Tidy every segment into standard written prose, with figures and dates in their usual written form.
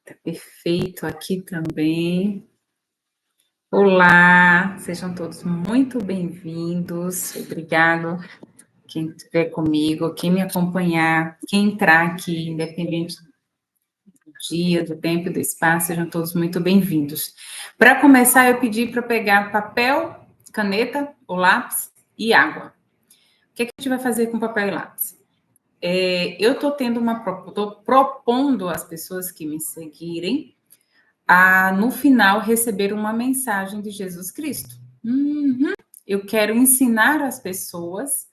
Tá perfeito aqui também. Olá, sejam todos muito bem-vindos. Obrigado quem estiver comigo, quem me acompanhar, quem entrar aqui, independente do dia, do tempo e do espaço, sejam todos muito bem-vindos. Para começar, eu pedi para pegar papel, caneta, o lápis e água. O que a gente vai fazer com papel e lápis? Eu estou propondo às pessoas que me seguirem a, no final, receber uma mensagem de Jesus Cristo. Eu quero ensinar as pessoas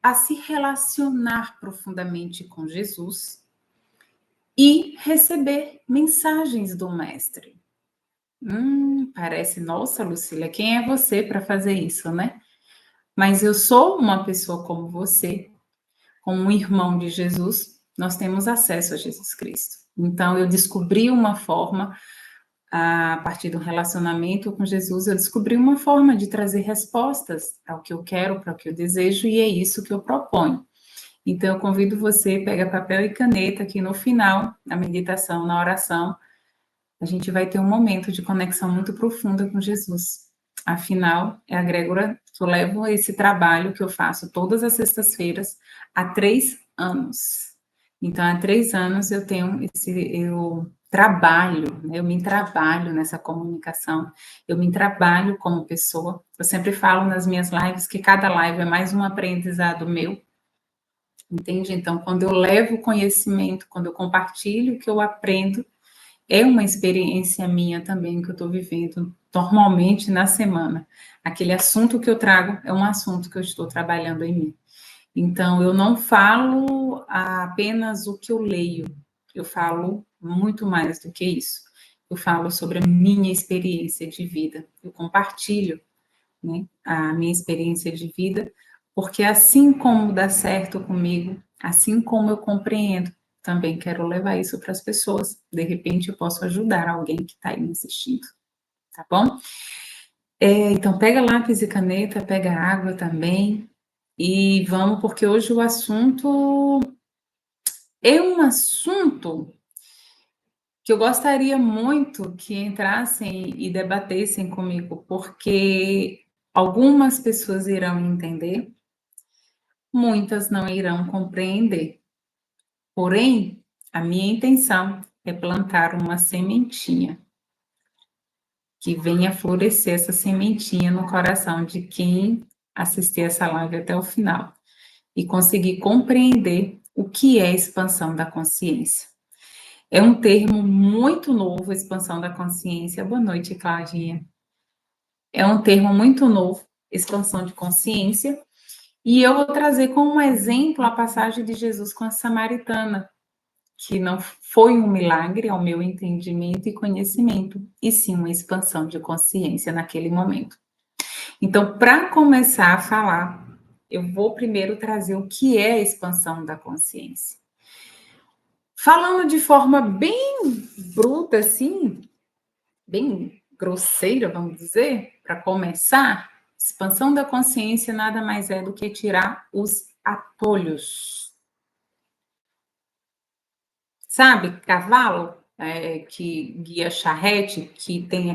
a se relacionar profundamente com Jesus e receber mensagens do Mestre. Parece, nossa, Lucília, quem é você para fazer isso, né? Mas eu sou uma pessoa como você, como um irmão de Jesus, nós temos acesso a Jesus Cristo. Então, eu descobri uma forma, a partir do relacionamento com Jesus, eu descobri uma forma de trazer respostas ao que eu quero, para o que eu desejo, e é isso que eu proponho. Então, eu convido você, pega papel e caneta, que no final, na meditação, na oração, a gente vai ter um momento de conexão muito profunda com Jesus. Afinal, é a Grégora que eu levo esse trabalho que eu faço todas as sextas-feiras há 3 anos. Então, há 3 anos eu trabalho, né? Eu me trabalho nessa comunicação, eu me trabalho como pessoa. Eu sempre falo nas minhas lives que cada live é mais um aprendizado meu, entende? Então, quando eu levo conhecimento, quando eu compartilho o que eu aprendo, é uma experiência minha também que eu estou vivendo normalmente na semana. Aquele assunto que eu trago é um assunto que eu estou trabalhando em mim. Então, eu não falo apenas o que eu leio, eu falo muito mais do que isso. Eu falo sobre a minha experiência de vida, eu compartilho, né, a minha experiência de vida, porque assim como dá certo comigo, assim como eu compreendo, também quero levar isso para as pessoas. De repente, eu posso ajudar alguém que está aí me assistindo, tá bom? Então, pega lápis e caneta, pega água também, e vamos, porque hoje o assunto é um assunto que eu gostaria muito que entrassem e debatessem comigo, porque algumas pessoas irão entender, muitas não irão compreender. Porém, a minha intenção é plantar uma sementinha, que venha florescer essa sementinha no coração de quem assistir essa live até o final e conseguir compreender o que é expansão da consciência. É um termo muito novo, expansão da consciência. Boa noite, Claudinha. É um termo muito novo, expansão de consciência, e eu vou trazer como exemplo a passagem de Jesus com a samaritana, que não foi um milagre ao meu entendimento e conhecimento, e sim uma expansão de consciência naquele momento. Então, para começar a falar, eu vou primeiro trazer o que é a expansão da consciência. Falando de forma bem bruta, assim, bem grosseira, vamos dizer, para começar, expansão da consciência nada mais é do que tirar os atolhos. Sabe, cavalo que guia charrete, que tem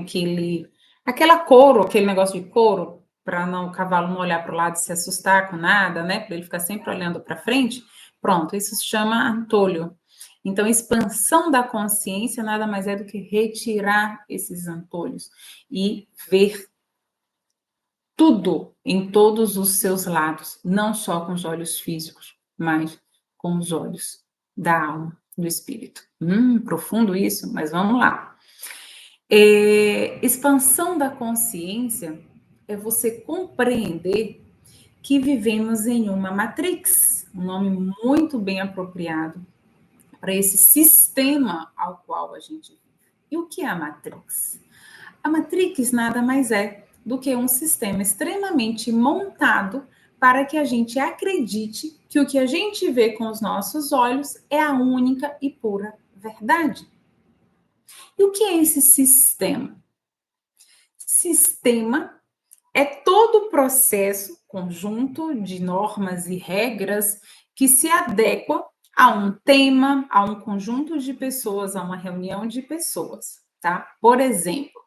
aquela couro, aquele negócio de couro, para não o cavalo não olhar para o lado e se assustar com nada, né? Para ele ficar sempre olhando para frente. Pronto, isso se chama antolho. Então, expansão da consciência nada mais é do que retirar esses antolhos e ver tudo em todos os seus lados, não só com os olhos físicos, mas com os olhos da alma, do espírito. Profundo isso, mas vamos lá. Expansão da consciência é você compreender que vivemos em uma matrix, um nome muito bem apropriado para esse sistema ao qual a gente vive. E o que é a matrix? A matrix nada mais é do que um sistema extremamente montado para que a gente acredite que o que a gente vê com os nossos olhos é a única e pura verdade. E o que é esse sistema? Sistema é todo o processo, conjunto de normas e regras que se adequa a um tema, a um conjunto de pessoas, a uma reunião de pessoas, tá? Por exemplo,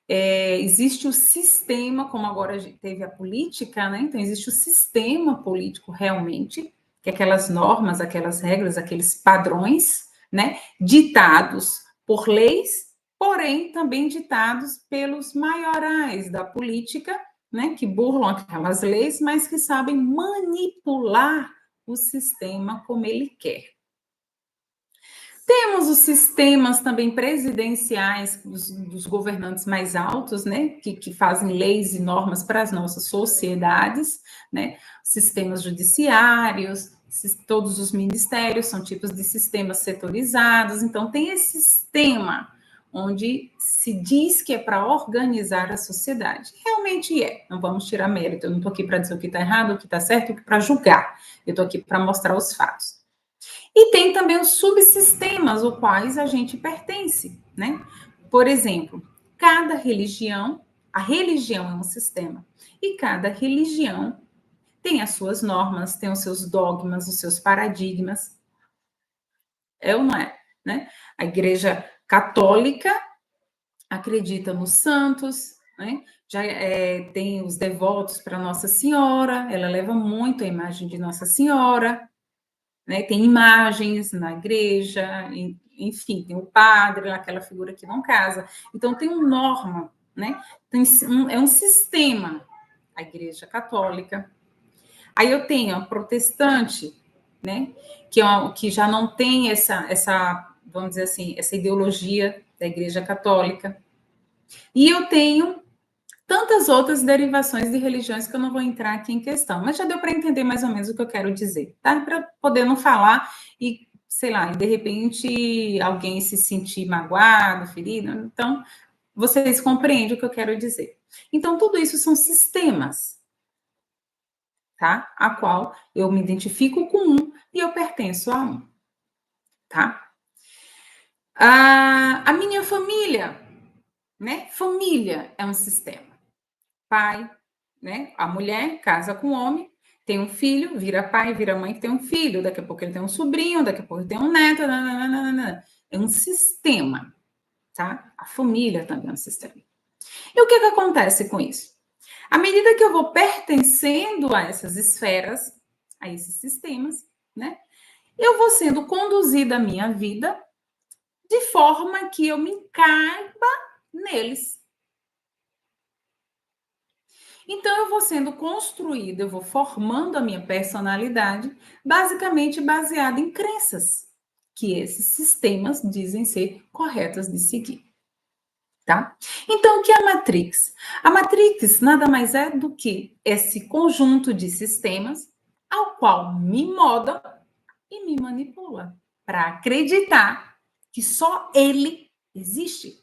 existe o sistema, como agora teve a política, né? Então, existe o sistema político realmente, que é aquelas normas, aquelas regras, aqueles padrões, né? Ditados por leis, porém também ditados pelos maiorais da política, né? Que burlam aquelas leis, mas que sabem manipular o sistema como ele quer. Temos os sistemas também presidenciais dos governantes mais altos, né, que fazem leis e normas para as nossas sociedades, né, sistemas judiciários, todos os ministérios são tipos de sistemas setorizados, então tem esse sistema onde se diz que é para organizar a sociedade. Realmente é, não vamos tirar mérito, eu não estou aqui para dizer o que está errado, o que está certo, o que para julgar, eu estou aqui para mostrar os fatos. E tem também os subsistemas, aos quais a gente pertence, né? Por exemplo, cada religião, a religião é um sistema, e cada religião tem as suas normas, tem os seus dogmas, os seus paradigmas. É ou não é? Né? A Igreja Católica acredita nos santos, né? Já tem os devotos para Nossa Senhora, ela leva muito a imagem de Nossa Senhora, né? Tem imagens na igreja, enfim, tem o padre, aquela figura que não casa. Então, tem uma norma, né? É um sistema, a igreja católica. Aí eu tenho a protestante, né? Que já não tem vamos dizer assim, essa ideologia da igreja católica. E eu tenho tantas outras derivações de religiões que eu não vou entrar aqui em questão, mas já deu para entender mais ou menos o que eu quero dizer, tá? Para poder não falar e, sei lá, de repente alguém se sentir magoado, ferido, então vocês compreendem o que eu quero dizer. Então, tudo isso são sistemas, tá? A qual eu me identifico com um e eu pertenço a um, tá? A minha família, né? Família é um sistema. Pai, né? A mulher casa com o homem, tem um filho, vira pai, vira mãe, tem um filho, daqui a pouco ele tem um sobrinho, daqui a pouco ele tem um neto, nananana. É um sistema, tá? A família também é um sistema. E o que acontece com isso? À medida que eu vou pertencendo a essas esferas, a esses sistemas, né? Eu vou sendo conduzida a minha vida de forma que eu me caiba neles. Então, eu vou sendo construída, eu vou formando a minha personalidade, basicamente baseada em crenças que esses sistemas dizem ser corretas de seguir. Tá? Então, o que é a Matrix? A Matrix nada mais é do que esse conjunto de sistemas ao qual me moda e me manipula para acreditar que só ele existe.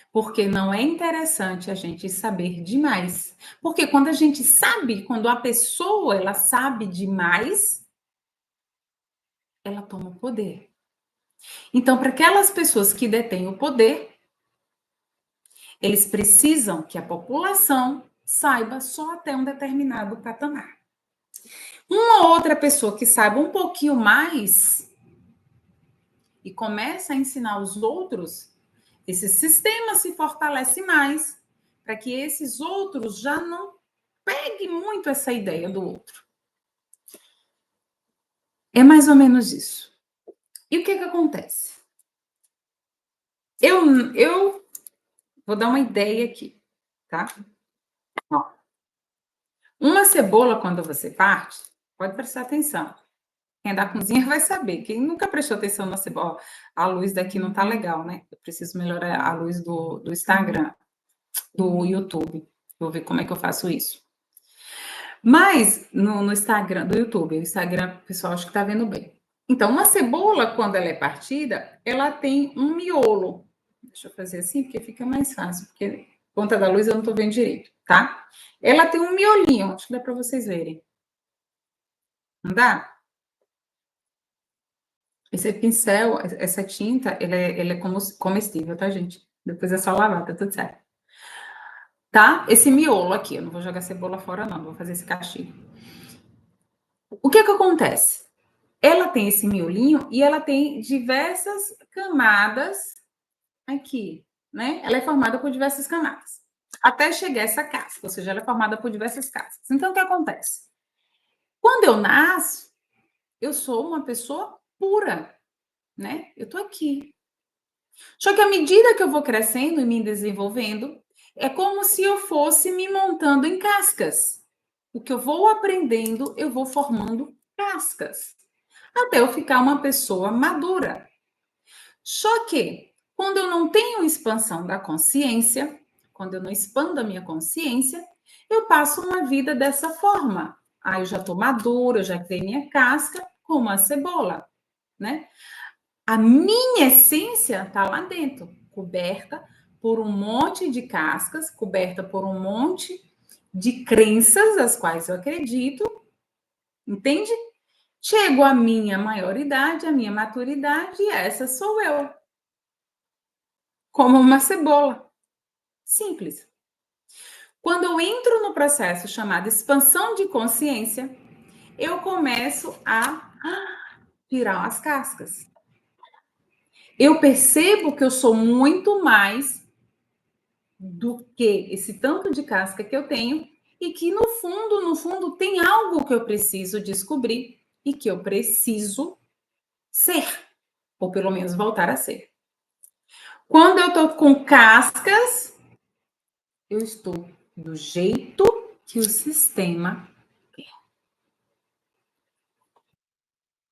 Porque não é interessante a gente saber demais. Porque quando a gente sabe, quando a pessoa ela sabe demais, ela toma o poder. Então, para aquelas pessoas que detêm o poder, eles precisam que a população saiba só até um determinado patamar. Uma outra pessoa que saiba um pouquinho mais e começa a ensinar os outros, esse sistema se fortalece mais para que esses outros já não peguem muito essa ideia do outro. É mais ou menos isso. E o que acontece? Eu vou dar uma ideia aqui, tá? Ó, uma cebola, quando você parte, pode prestar atenção. Quem é da cozinha vai saber. Quem nunca prestou atenção na cebola, a luz daqui não tá legal, né? Eu preciso melhorar a luz do Instagram, do YouTube. Vou ver como é que eu faço isso. Mas no Instagram, do YouTube, o Instagram, o pessoal acho que tá vendo bem. Então, uma cebola, quando ela é partida, ela tem um miolo. Deixa eu fazer assim, porque fica mais fácil, porque ponta da luz eu não tô vendo direito, tá? Ela tem um miolinho, acho que dá para vocês verem. Não dá? Esse pincel, essa tinta, ele é comestível, tá, gente? Depois é só lavar, tá tudo certo. Tá? Esse miolo aqui, eu não vou jogar cebola fora, não, vou fazer esse castigo. O que acontece? ela tem esse miolinho e ela tem diversas camadas aqui, né? Ela é formada por diversas camadas, até chegar essa casca, ou seja, ela é formada por diversas cascas. Então, o que acontece? Quando eu nasço, eu sou uma pessoa pura, né? Eu tô aqui. Só que à medida que eu vou crescendo e me desenvolvendo, é como se eu fosse me montando em cascas. O que eu vou aprendendo, eu vou formando cascas, até eu ficar uma pessoa madura. Só que, quando eu não tenho expansão da consciência, quando eu não expando a minha consciência, eu passo uma vida dessa forma. Ah, eu já estou madura, eu já criei minha casca, como a cebola, né? A minha essência está lá dentro, coberta por um monte de cascas, coberta por um monte de crenças as quais eu acredito, entende? Chego à minha maioridade, à minha maturidade, e essa sou eu, como uma cebola. Simples. Quando eu entro no processo chamado expansão de consciência, eu começo a tirar as cascas. Eu percebo que eu sou muito mais do que esse tanto de casca que eu tenho e que no fundo, tem algo que eu preciso descobrir e que eu preciso ser, ou pelo menos voltar a ser. Quando eu tô com cascas, eu estou do jeito que o sistema quer.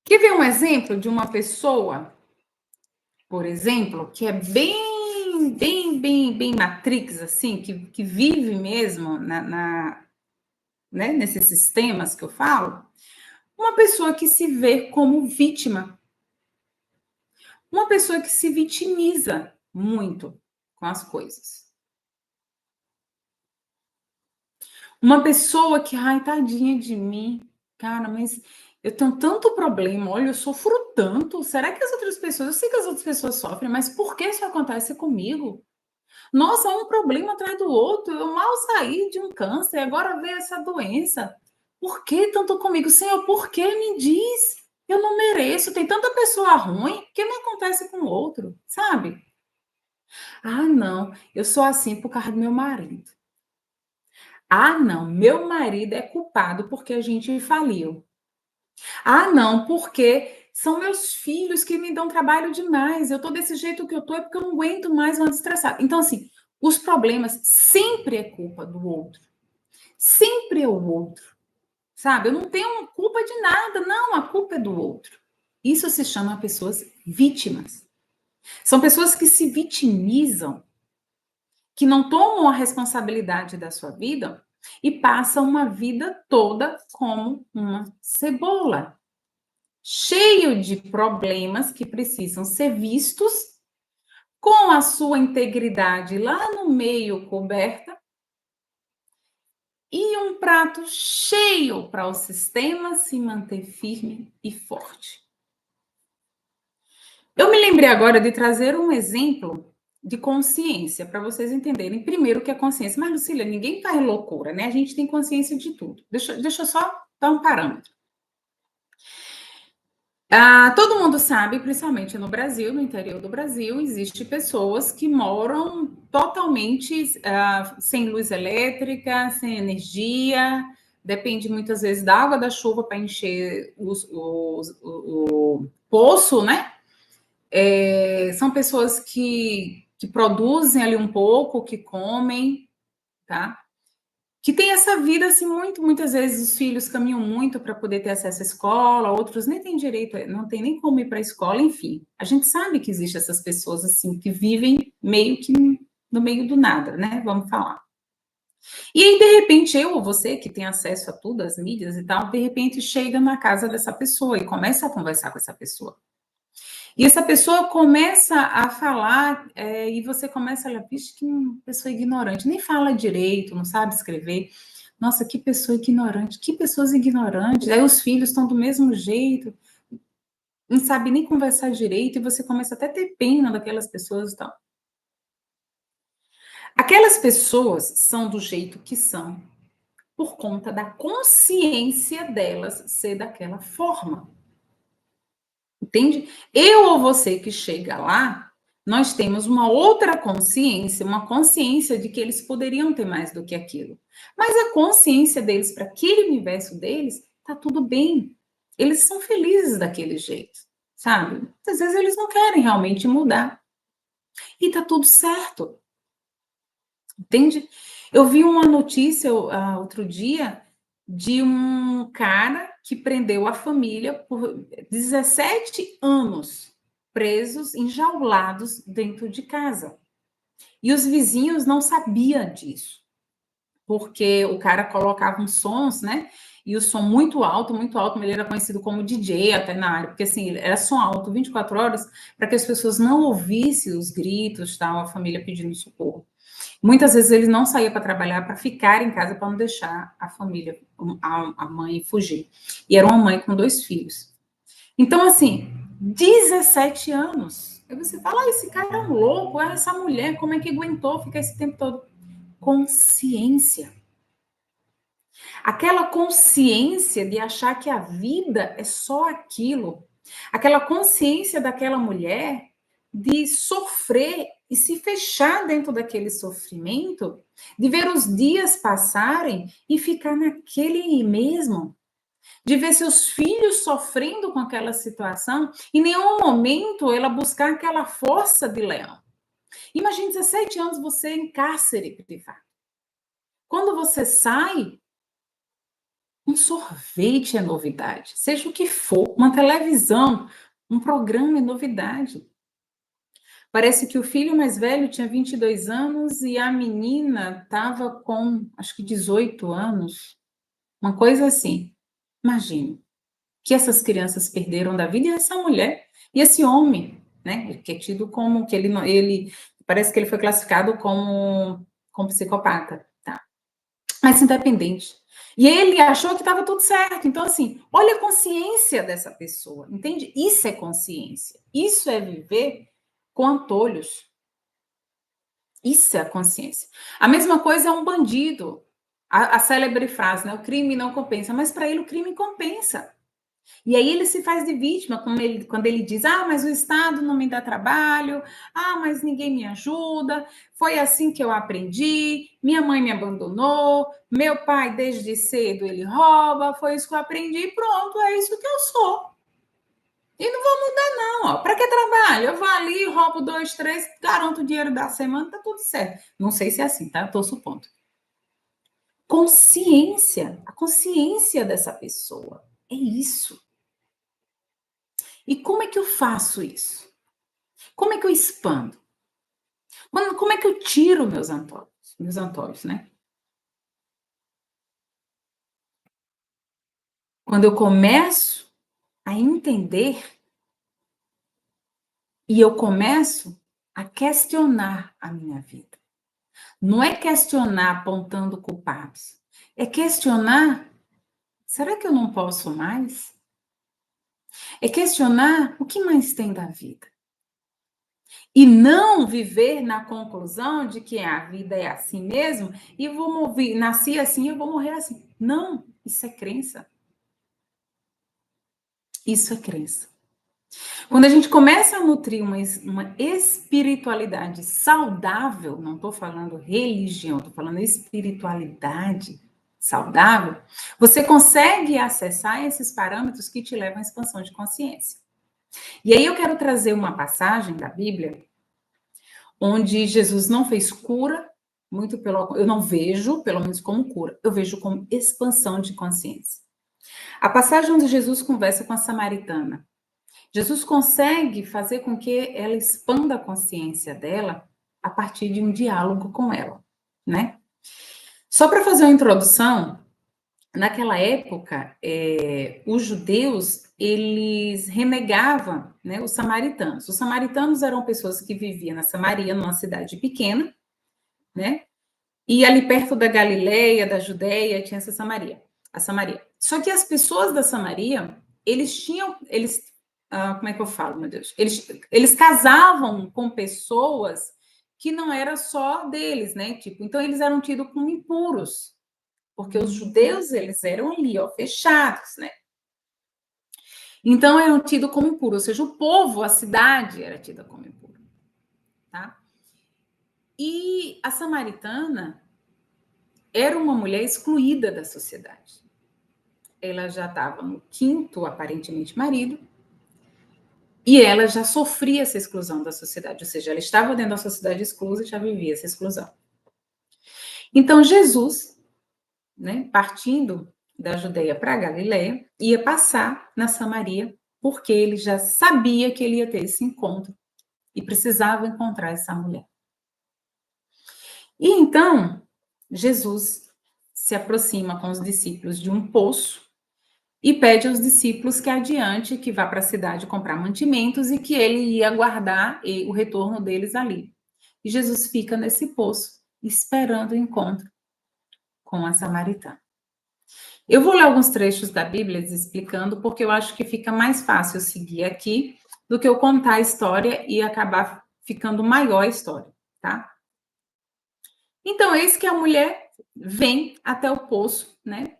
Quer ver um exemplo de uma pessoa, por exemplo, que é bem Matrix, assim, que vive mesmo né, nesses sistemas que eu falo? Uma pessoa que se vê como vítima. Uma pessoa que se vitimiza muito com as coisas. Uma pessoa que, ai, tadinha de mim, cara, mas eu tenho tanto problema, olha, eu sofro tanto. Será que as outras pessoas, eu sei que as outras pessoas sofrem, mas por que isso acontece comigo? Nossa, um problema atrás do outro. Eu mal saí de um câncer, agora veio essa doença. Por que tanto comigo? Senhor, por que me diz? Eu não mereço. Tem tanta pessoa ruim, por que não acontece com o outro? Sabe? Ah, não, eu sou assim por causa do meu marido. Ah, não, meu marido é culpado porque a gente faliu. Ah, não, porque são meus filhos que me dão trabalho demais. Eu tô desse jeito que eu tô é porque eu não aguento mais uma estressada. Então, assim, os problemas sempre é culpa do outro. Sempre é o outro, sabe? Eu não tenho culpa de nada, não, a culpa é do outro. Isso se chama pessoas vítimas. São pessoas que se vitimizam, que não tomam a responsabilidade da sua vida e passam uma vida toda como uma cebola, cheio de problemas que precisam ser vistos, com a sua integridade lá no meio coberta e um prato cheio para o sistema se manter firme e forte. Eu me lembrei agora de trazer um exemplo de consciência, para vocês entenderem primeiro o que é consciência. Mas, Lucília, ninguém faz loucura, né? A gente tem consciência de tudo. Deixa eu só dar um parâmetro. Todo mundo sabe, principalmente no Brasil, no interior do Brasil, existe pessoas que moram totalmente sem luz elétrica, sem energia, depende muitas vezes da água da chuva para encher o poço, né? São pessoas que produzem ali um pouco, que comem, tá? Que tem essa vida assim muitas vezes os filhos caminham muito para poder ter acesso à escola, outros nem têm direito, não tem nem como ir para a escola, enfim. A gente sabe que existem essas pessoas assim que vivem meio que no meio do nada, né? Vamos falar. E aí, de repente, eu ou você, que tem acesso a tudo, as mídias e tal, de repente chega na casa dessa pessoa e começa a conversar com essa pessoa. E essa pessoa começa a falar, e você começa a olhar, vixe, que pessoa ignorante, nem fala direito, não sabe escrever. Nossa, que pessoa ignorante, que pessoas ignorantes. Aí os filhos estão do mesmo jeito, não sabe nem conversar direito, e você começa até a ter pena daquelas pessoas e tal. Aquelas pessoas são do jeito que são, por conta da consciência delas ser daquela forma. entende? Eu ou você que chega lá, nós temos uma outra consciência, uma consciência de que eles poderiam ter mais do que aquilo. Mas a consciência deles para aquele universo deles, tá tudo bem. Eles são felizes daquele jeito, sabe? Às vezes eles não querem realmente mudar. E tá tudo certo, entende? Eu vi uma notícia outro dia de um cara que prendeu a família por 17 anos, presos, enjaulados dentro de casa. E os vizinhos não sabiam disso, porque o cara colocava uns sons, né? E o som muito alto, mas ele era conhecido como DJ até na área, porque assim, era som alto 24 horas, para que as pessoas não ouvissem os gritos, tal, a família pedindo socorro. Muitas vezes ele não saía para trabalhar, para ficar em casa, para não deixar a família, a mãe fugir. E era uma mãe com 2 filhos. Então, assim, 17 anos. Aí você fala, esse cara é um louco, essa mulher, como é que aguentou ficar esse tempo todo? Consciência. Aquela consciência de achar que a vida é só aquilo. Aquela consciência daquela mulher de sofrer e se fechar dentro daquele sofrimento, de ver os dias passarem e ficar naquele mesmo, de ver seus filhos sofrendo com aquela situação, e em nenhum momento ela buscar aquela força de leão. Imagine 17 anos você em cárcere privado. Quando você sai, um sorvete é novidade, seja o que for, uma televisão, um programa é novidade. Parece que o filho mais velho tinha 22 anos e a menina estava com, acho que 18 anos, uma coisa assim. Imagine que essas crianças perderam da vida, e essa mulher e esse homem, né, que é tido como que ele parece que ele foi classificado como psicopata, tá? Mas independente. E ele achou que estava tudo certo. Então, assim, olha a consciência dessa pessoa, entende? Isso é consciência. Isso é viver com antolhos. Isso é a consciência. A mesma coisa é um bandido. A célebre frase, né? O crime não compensa, mas para ele o crime compensa. E aí ele se faz de vítima quando ele diz: ah, mas o Estado não me dá trabalho, ah, mas ninguém me ajuda, foi assim que eu aprendi, minha mãe me abandonou, meu pai desde cedo ele rouba, foi isso que eu aprendi, pronto, é isso que eu sou. E não vou mudar, não, ó. Para que trabalho? Eu vou ali, roubo 2, 3, garanto o dinheiro da semana, tá tudo certo. Não sei se é assim, tá? Estou supondo. Consciência, a consciência dessa pessoa. É isso. E como é que eu faço isso? Como é que eu expando? Como é que eu tiro meus antólios, né? Quando eu começo a entender e eu começo a questionar a minha vida. Não é questionar apontando culpados, é questionar: será que eu não posso mais? É questionar o que mais tem da vida. E não viver na conclusão de que a vida é assim mesmo e vou morrer, nasci assim, eu vou morrer assim. Não, isso é crença. Isso é crença. Quando a gente começa a nutrir uma espiritualidade saudável, não estou falando religião, estou falando espiritualidade saudável, você consegue acessar esses parâmetros que te levam à expansão de consciência. E aí eu quero trazer uma passagem da Bíblia onde Jesus não fez cura, eu não vejo, pelo menos como cura, eu vejo como expansão de consciência. A passagem onde Jesus conversa com a samaritana. Jesus consegue fazer com que ela expanda a consciência dela a partir de um diálogo com ela, né? Só para fazer uma introdução, naquela época, os judeus, eles renegavam, né, os samaritanos. Os samaritanos eram pessoas que viviam na Samaria, numa cidade pequena, né? E ali perto da Galileia, da Judéia, tinha essa Samaria, a Samaria. Só que as pessoas da Samaria, como é que eu falo, meu Deus? Eles casavam com pessoas que não era só deles, né? Tipo, então eles eram tidos como impuros, porque os judeus, eles eram ali, ó, fechados, né? Então, eram tidos como impuro, ou seja, o povo, a cidade era tida como impuro, tá? E a samaritana era uma mulher excluída da sociedade. Ela já estava no quinto, aparentemente, marido, e ela já sofria essa exclusão da sociedade, ou seja, ela estava dentro da sociedade exclusa e já vivia essa exclusão. Então, Jesus, né, partindo da Judeia para a Galileia, ia passar na Samaria, porque ele já sabia que ele ia ter esse encontro e precisava encontrar essa mulher. E então, Jesus se aproxima com os discípulos de um poço e pede aos discípulos que adiante, que vá para a cidade comprar mantimentos e que ele ia aguardar o retorno deles ali. E Jesus fica nesse poço, esperando o encontro com a samaritana. Eu vou ler alguns trechos da Bíblia explicando, porque eu acho que fica mais fácil seguir aqui do que eu contar a história e acabar ficando maior a história, tá? Então, eis que a mulher vem até o poço, né?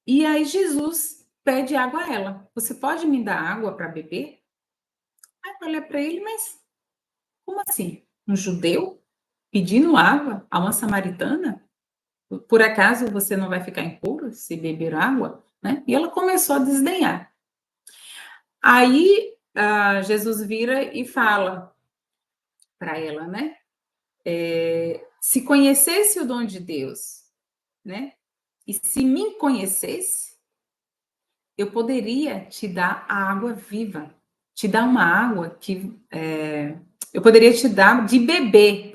E aí Jesus pede água a ela. Você pode me dar água para beber? Aí olha para ele, mas como assim? Um judeu pedindo água a uma samaritana? Por acaso você não vai ficar impuro se beber água? Né? E ela começou a desdenhar. Aí Jesus vira e fala para ela, né? Se conhecesse o dom de Deus, né? E se me conhecesse, eu poderia te dar a água viva, te dar uma água que eu poderia te dar de beber.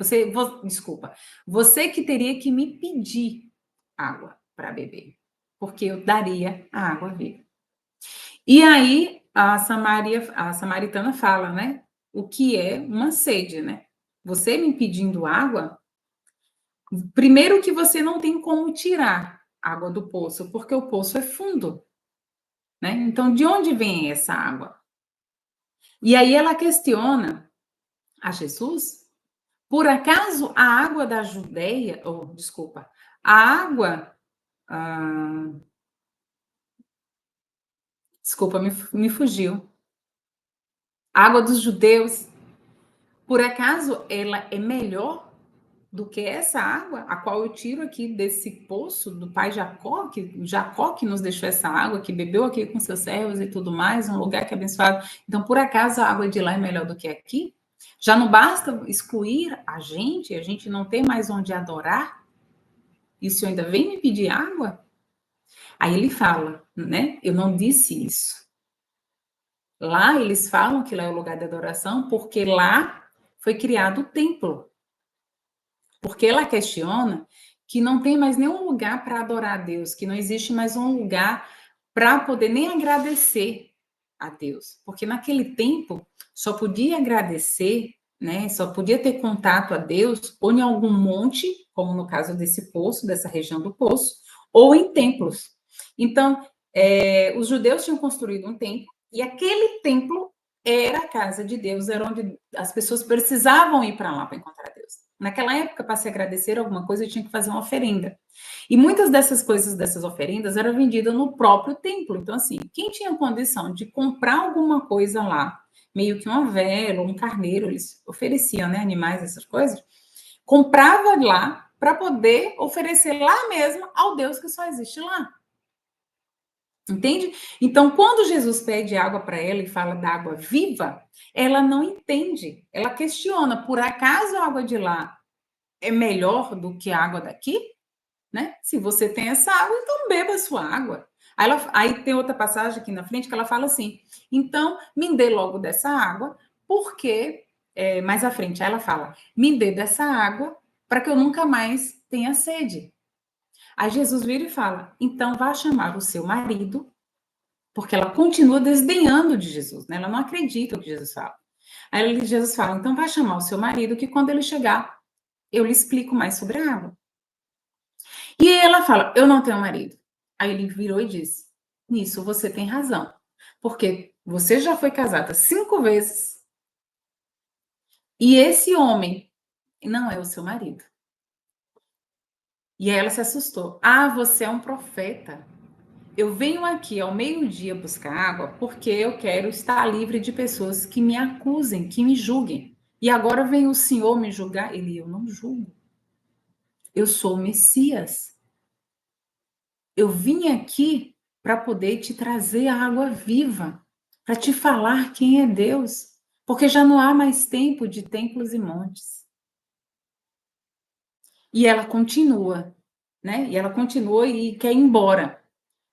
Desculpa, você que teria que me pedir água para beber, porque eu daria a água viva. E aí a samaritana fala, né? O que é uma sede, né? Você me pedindo água, primeiro que você não tem como tirar água do poço, porque o poço é fundo, né? Então, de onde vem essa água? E aí ela questiona a Jesus, por acaso a água da Judeia, desculpa, a água, desculpa, me fugiu, a água dos judeus, por acaso ela é melhor do que essa água, a qual eu tiro aqui desse poço do pai Jacó que nos deixou essa água, que bebeu aqui com seus servos e tudo mais, um lugar que é abençoado. Então, por acaso a água de lá é melhor do que aqui? Já não basta excluir a gente não tem mais onde adorar? E o senhor ainda vem me pedir água? Aí ele fala, né? Eu não disse isso. Lá eles falam que lá é o lugar de adoração, porque lá foi criado o templo. Porque ela questiona que não tem mais nenhum lugar para adorar a Deus, que não existe mais um lugar para poder nem agradecer a Deus. Porque naquele tempo só podia agradecer, né? Só podia ter contato a Deus ou em algum monte, como no caso desse poço, dessa região do poço, ou em templos. Então, os judeus tinham construído um templo e aquele templo era a casa de Deus, era onde as pessoas precisavam ir para lá para encontrar Deus. Naquela época, para se agradecer alguma coisa, eu tinha que fazer uma oferenda. E muitas dessas coisas, dessas oferendas, eram vendidas no próprio templo. Então, assim, quem tinha condição de comprar alguma coisa lá, meio que uma vela, um carneiro, eles ofereciam, né, animais, essas coisas, comprava lá para poder oferecer lá mesmo ao Deus que só existe lá. Entende? Então, quando Jesus pede água para ela e fala da água viva, ela não entende. Ela questiona: por acaso a água de lá é melhor do que a água daqui? Né? Se você tem essa água, então beba a sua água. Aí tem outra passagem aqui na frente que ela fala assim: então me dê logo dessa água, porque mais à frente ela fala: me dê dessa água para que eu nunca mais tenha sede. Aí Jesus vira e fala: então vá chamar o seu marido, porque ela continua desdenhando de Jesus, né? Ela não acredita no que Jesus fala. Aí Jesus fala: então vai chamar o seu marido, que quando ele chegar, eu lhe explico mais sobre a água. E aí ela fala: eu não tenho marido. Aí ele virou e disse: nisso você tem razão, porque você já foi casada 5 vezes e esse homem não é o seu marido. E aí ela se assustou: ah, você é um profeta. eu venho aqui ao meio-dia buscar água porque eu quero estar livre de pessoas que me acusem, que me julguem. E agora vem o Senhor me julgar. Ele, eu não julgo. Eu sou o Messias. Eu vim aqui para poder te trazer a água viva, para te falar quem é Deus, porque já não há mais tempo de templos e montes. E ela continua, né? E ela continua e quer ir embora.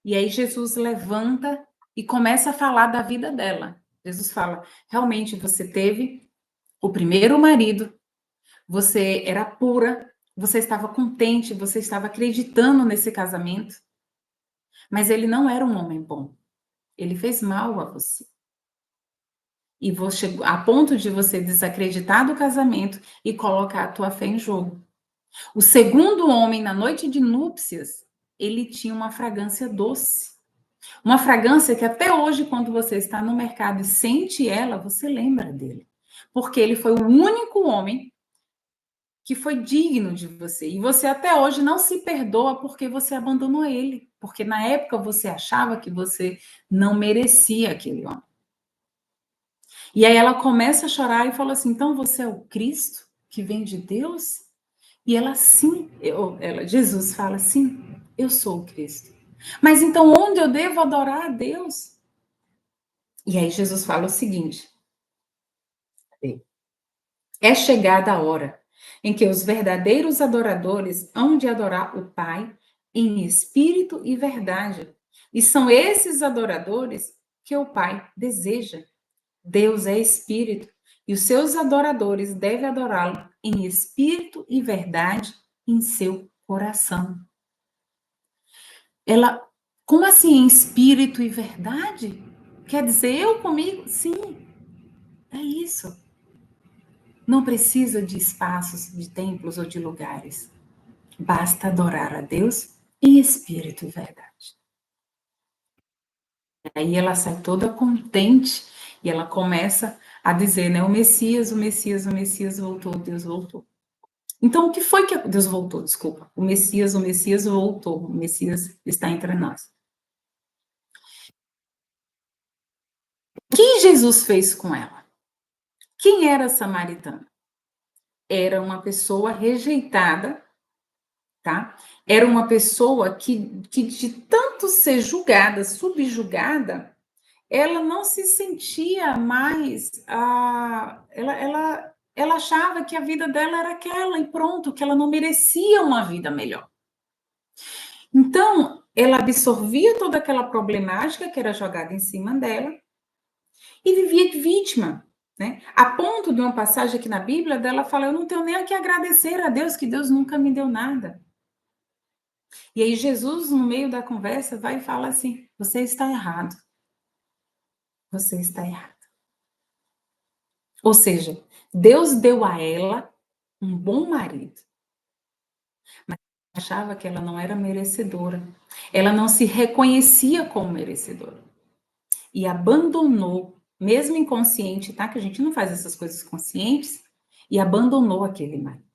E aí Jesus levanta e começa a falar da vida dela. Jesus fala: realmente você teve o primeiro marido, você era pura, você estava contente, você estava acreditando nesse casamento, mas ele não era um homem bom. Ele fez mal a você. E você, a ponto de você desacreditar do casamento e colocar a tua fé em jogo. O segundo homem, na noite de núpcias, ele tinha uma fragrância doce. Uma fragrância que até hoje, quando você está no mercado e sente ela, você lembra dele. Porque ele foi o único homem que foi digno de você. E você até hoje não se perdoa porque você abandonou ele. Porque na época você achava que você não merecia aquele homem. E aí ela começa a chorar e fala assim: então você é o Cristo que vem de Deus? E ela, sim, Jesus fala: sim, eu sou o Cristo. Mas então onde eu devo adorar a Deus? E aí Jesus fala o seguinte: é chegada a hora em que os verdadeiros adoradores hão de adorar o Pai em espírito e verdade. E são esses adoradores que o Pai deseja. Deus é espírito e os seus adoradores devem adorá-lo em espírito e verdade em seu coração. Ela, como assim em espírito e verdade? Quer dizer, eu comigo? Sim, é isso. Não precisa de espaços, de templos ou de lugares. Basta adorar a Deus em espírito e verdade. Aí ela sai toda contente e ela começa a dizer, né? O Messias, o Messias, o Messias voltou, Deus voltou. Então, o que foi que Deus voltou? Desculpa. O Messias voltou. O Messias está entre nós. O que Jesus fez com ela? Quem era a samaritana? Era uma pessoa rejeitada, tá? Era uma pessoa que de tanto ser julgada, subjugada, ela não se sentia mais. Ela achava que a vida dela era aquela e pronto, que ela não merecia uma vida melhor. Então, ela absorvia toda aquela problemática que era jogada em cima dela e vivia de vítima, né? A ponto de uma passagem aqui na Bíblia dela fala: eu não tenho nem a que agradecer a Deus, que Deus nunca me deu nada. E aí Jesus, no meio da conversa, vai e fala assim: você está errado. Você está errado. Ou seja, Deus deu a ela um bom marido, mas achava que ela não era merecedora. Ela não se reconhecia como merecedora. E abandonou, mesmo inconsciente, tá? Que a gente não faz essas coisas conscientes, e abandonou aquele marido.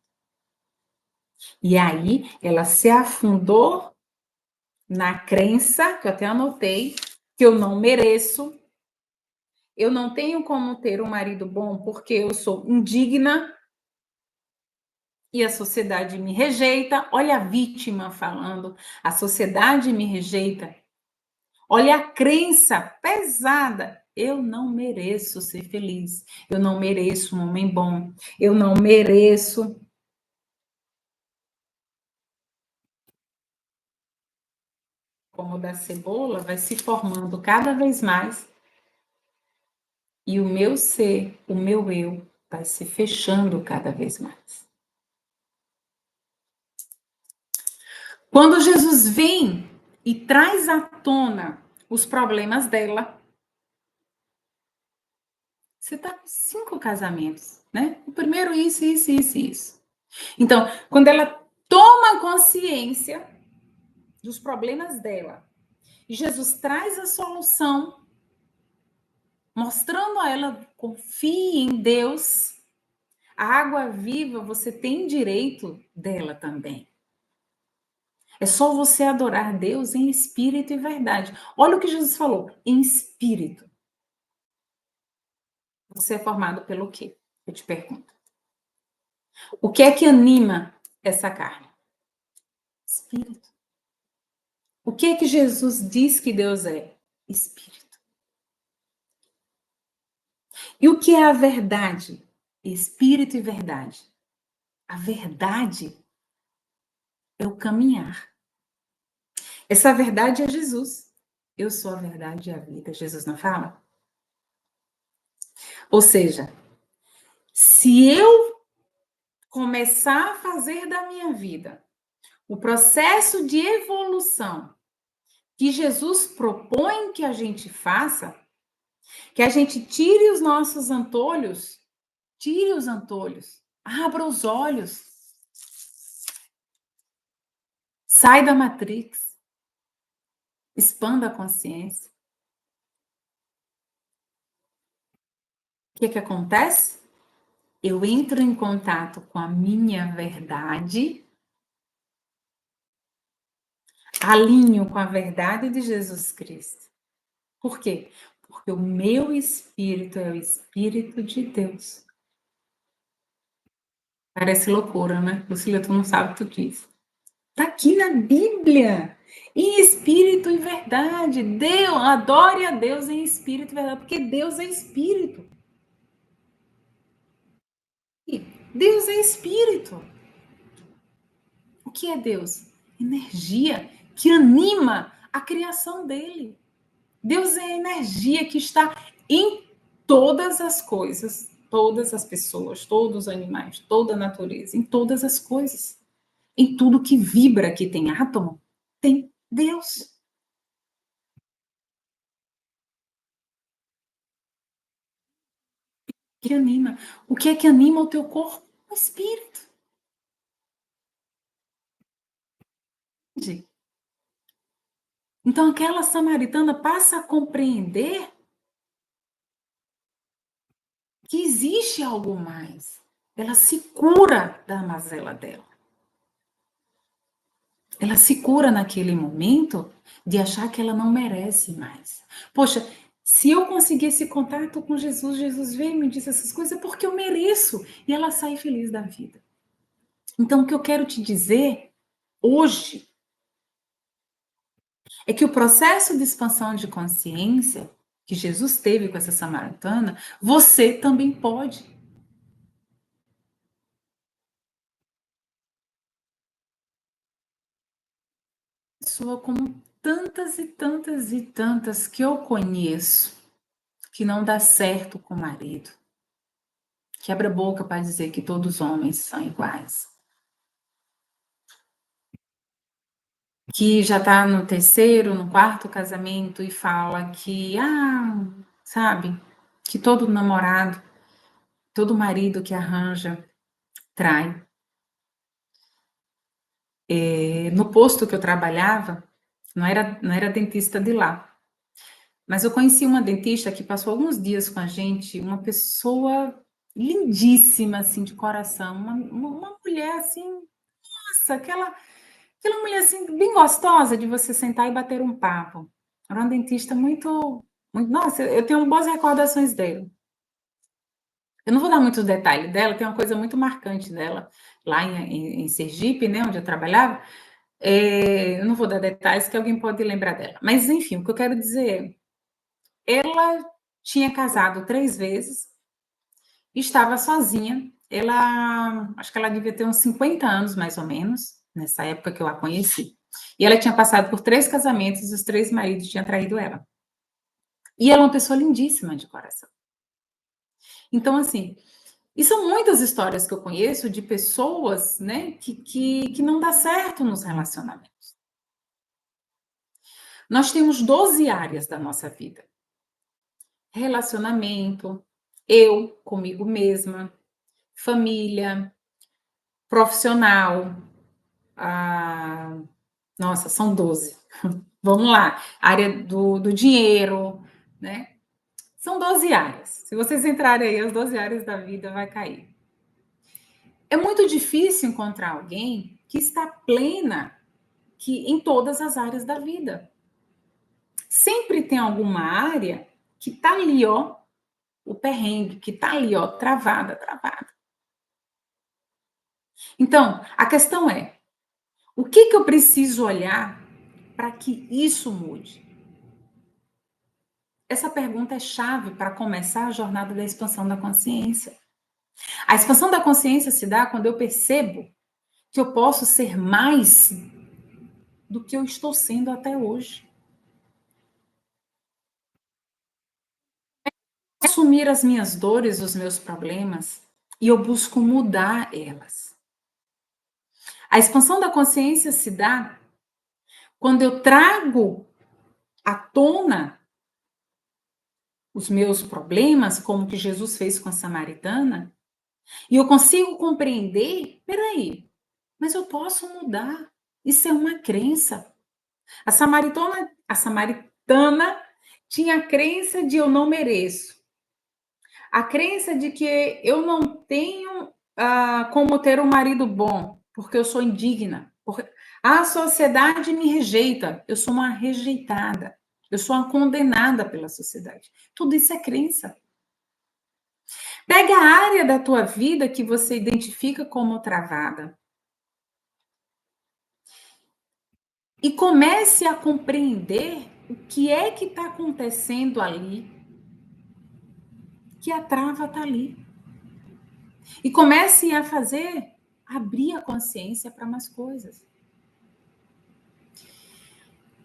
E aí ela se afundou na crença, que eu até anotei, que eu não mereço, eu não tenho como ter um marido bom porque eu sou indigna e a sociedade me rejeita. Olha a vítima falando, a sociedade me rejeita. Olha a crença pesada. Eu não mereço ser feliz. Eu não mereço um homem bom. Eu não mereço. Como da cebola vai se formando cada vez mais. E o meu ser, o meu eu, vai se fechando cada vez mais. Quando Jesus vem e traz à tona os problemas dela, você está com 5 casamentos, né? O primeiro, isso. Então, quando ela toma consciência dos problemas dela, e Jesus traz a solução, mostrando a ela, confie em Deus, a água viva você tem direito dela também. É só você adorar Deus em espírito e verdade. Olha o que Jesus falou, em espírito. Você é formado pelo quê? Eu te pergunto. O que é que anima essa carne? Espírito. O que é que Jesus diz que Deus é? Espírito. E o que é a verdade? Espírito e verdade. A verdade é o caminhar. Essa verdade é Jesus. Eu sou a verdade e a vida. Jesus não fala? Ou seja, se eu começar a fazer da minha vida o processo de evolução que Jesus propõe que a gente faça, que a gente tire os antolhos, abra os olhos, sai da Matrix, expanda a consciência. O que que acontece? Eu entro em contato com a minha verdade, alinho com a verdade de Jesus Cristo. Por quê? Porque o meu espírito é o espírito de Deus. Parece loucura, né? Lucília, tu não sabe tudo isso. Está aqui na Bíblia. Em espírito e verdade. Deus, adore a Deus em espírito e verdade, porque Deus é espírito. Deus é espírito. O que é Deus? Energia que anima a criação dele. Deus é a energia que está em todas as coisas, todas as pessoas, todos os animais, toda a natureza, em todas as coisas. Em tudo que vibra, que tem átomo, tem Deus. Que anima. O que é que anima o teu corpo? O espírito. Então, aquela samaritana passa a compreender que existe algo mais. Ela se cura da mazela dela. Ela se cura naquele momento de achar que ela não merece mais. Poxa, se eu conseguir esse contato com Jesus, Jesus veio e me disse essas coisas, é porque eu mereço. E ela sai feliz da vida. Então, o que eu quero te dizer hoje é que o processo de expansão de consciência que Jesus teve com essa samaritana, você também pode. Pessoa como tantas e tantas e tantas que eu conheço, que não dá certo com o marido, que abre a boca para dizer que todos os homens são iguais, que já está no terceiro, no quarto casamento e fala que, sabe, que todo namorado, todo marido que arranja trai. No posto que eu trabalhava, não era dentista de lá, mas eu conheci uma dentista que passou alguns dias com a gente, uma pessoa lindíssima, assim, de coração, uma mulher, assim, nossa, aquela mulher, assim, bem gostosa de você sentar e bater um papo. Era uma dentista muito, nossa, eu tenho boas recordações dela. Eu não vou dar muitos detalhes dela, tem uma coisa muito marcante dela, lá em Sergipe, né, onde eu trabalhava. Eu não vou dar detalhes que alguém pode lembrar dela. Mas, enfim, o que eu quero dizer é, ela tinha casado 3 vezes, estava sozinha. Ela, acho que ela devia ter uns 50 anos, mais ou menos, nessa época que eu a conheci. E ela tinha passado por 3 casamentos e os 3 maridos tinham traído ela. E ela é uma pessoa lindíssima de coração. Então, assim, e são muitas histórias que eu conheço de pessoas, né, que não dá certo nos relacionamentos. Nós temos 12 áreas da nossa vida: relacionamento, eu comigo mesma, família, profissional. Nossa, são 12. Vamos lá. Área do dinheiro, né? São 12 áreas. Se vocês entrarem aí, as 12 áreas da vida vai cair. É muito difícil encontrar alguém que está plena que em todas as áreas da vida. Sempre tem alguma área que tá ali, ó, o perrengue, que tá ali, ó, travada, travada. Então, a questão é, o que que eu preciso olhar para que isso mude? Essa pergunta é chave para começar a jornada da expansão da consciência. A expansão da consciência se dá quando eu percebo que eu posso ser mais do que eu estou sendo até hoje. Assumir as minhas dores, os meus problemas, e eu busco mudar elas. A expansão da consciência se dá quando eu trago à tona os meus problemas, como que Jesus fez com a samaritana, e eu consigo compreender, peraí, mas eu posso mudar. Isso é uma crença. A samaritana tinha a crença de eu não mereço. A crença de que eu não tenho como ter um marido bom, porque eu sou indigna. Porque a sociedade me rejeita. Eu sou uma rejeitada. Eu sou uma condenada pela sociedade. Tudo isso é crença. Pega a área da tua vida que você identifica como travada e comece a compreender o que é que está acontecendo ali, que a trava está ali. E comece a abrir a consciência para mais coisas.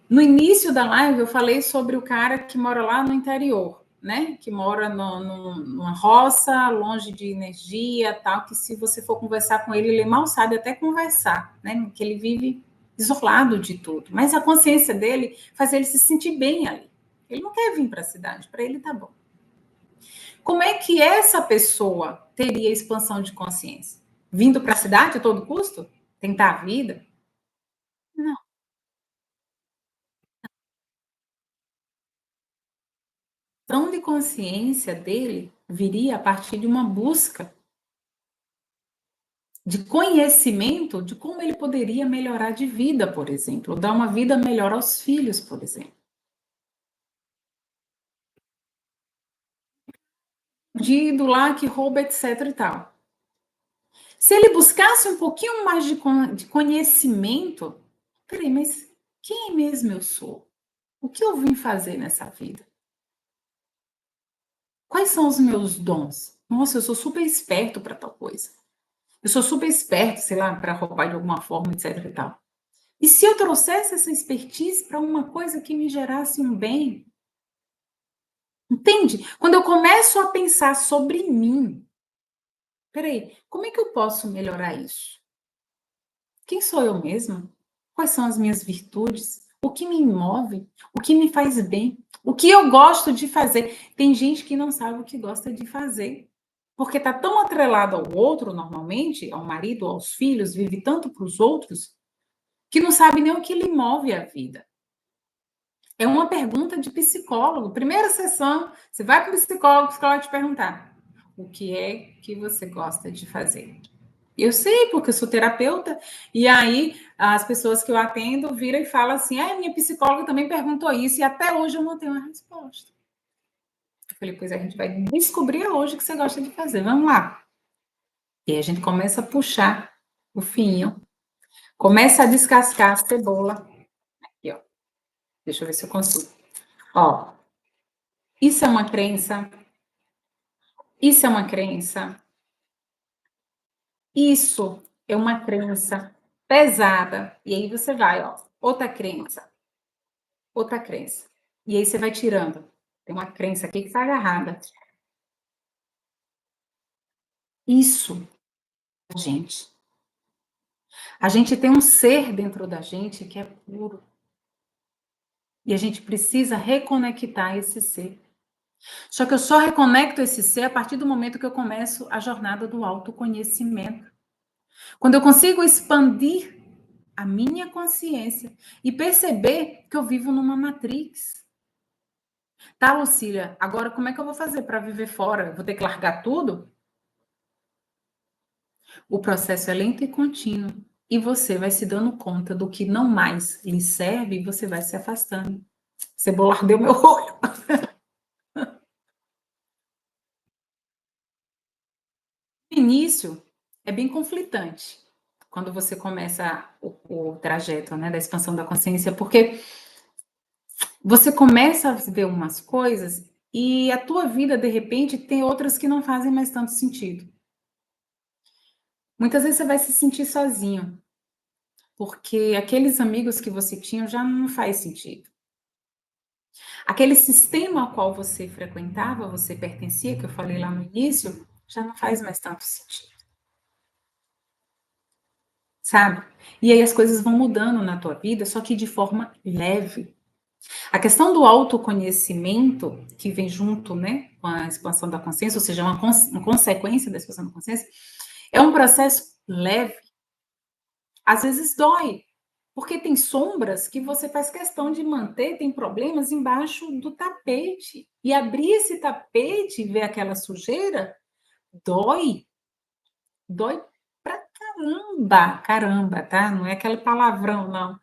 No início da live, eu falei sobre o cara que mora lá no interior, né? Que mora numa roça, longe de energia, tal, que se você for conversar com ele, ele mal sabe até conversar, né? Que ele vive isolado de tudo. Mas a consciência dele faz ele se sentir bem ali. Ele não quer vir para a cidade, para ele tá bom. Como é que essa pessoa teria expansão de consciência? Vindo para a cidade a todo custo? Tentar a vida? Não. A expansão de consciência dele viria a partir de uma busca de conhecimento de como ele poderia melhorar de vida, por exemplo, dar uma vida melhor aos filhos, por exemplo. Bandido lá que rouba, etc e tal. Se ele buscasse um pouquinho mais de conhecimento, peraí, mas quem mesmo eu sou? O que eu vim fazer nessa vida? Quais são os meus dons? Nossa, eu sou super esperto para tal coisa. Eu sou super esperto, sei lá, para roubar de alguma forma, etc e tal. E se eu trouxesse essa expertise para uma coisa que me gerasse um bem? Entende? Quando eu começo a pensar sobre mim, peraí, como é que eu posso melhorar isso? Quem sou eu mesma? Quais são as minhas virtudes? O que me move? O que me faz bem? O que eu gosto de fazer? Tem gente que não sabe o que gosta de fazer, porque está tão atrelado ao outro, normalmente, ao marido, aos filhos, vive tanto para os outros, que não sabe nem o que lhe move a vida. É uma pergunta de psicólogo. Primeira sessão, você vai para o psicólogo vai te perguntar: o que é que você gosta de fazer? Eu sei, porque eu sou terapeuta, e aí as pessoas que eu atendo viram e falam assim: minha psicóloga também perguntou isso, e até hoje eu não tenho uma resposta. Eu falei: pois a gente vai descobrir hoje o que você gosta de fazer, vamos lá. E aí a gente começa a puxar o fio, começa a descascar a cebola. Aqui, ó. Deixa eu ver se eu consigo. Ó, isso é uma crença, isso é uma crença, isso é uma crença pesada. E aí você vai, ó, outra crença, outra crença. E aí você vai tirando. Tem uma crença aqui que está agarrada. Isso, gente. A gente tem um ser dentro da gente que é puro. E a gente precisa reconectar esse ser. Só que eu só reconecto esse ser a partir do momento que eu começo a jornada do autoconhecimento. Quando eu consigo expandir a minha consciência e perceber que eu vivo numa matrix. Tá, Lucília, agora como é que eu vou fazer para viver fora? Eu vou ter que largar tudo? O processo é lento e contínuo. e você vai se dando conta do que não mais lhe serve e você vai se afastando. Cebola ardeu meu olho. No início é bem conflitante quando você começa o trajeto, né, da expansão da consciência, porque você começa a ver umas coisas e a tua vida, de repente, tem outras que não fazem mais tanto sentido. Muitas vezes você vai se sentir sozinho, porque aqueles amigos que você tinha já não faz sentido. Aquele sistema ao qual você frequentava, você pertencia, que eu falei lá no início, já não faz mais tanto sentido, sabe? E aí as coisas vão mudando na tua vida, só que de forma leve. A questão do autoconhecimento, que vem junto, né, com a expansão da consciência, ou seja, uma consequência da expansão da consciência, é um processo leve. Às vezes dói, porque tem sombras que você faz questão de manter, tem problemas embaixo do tapete. E abrir esse tapete e ver aquela sujeira dói. Dói pra caramba, caramba, tá? Não é aquele palavrão, não.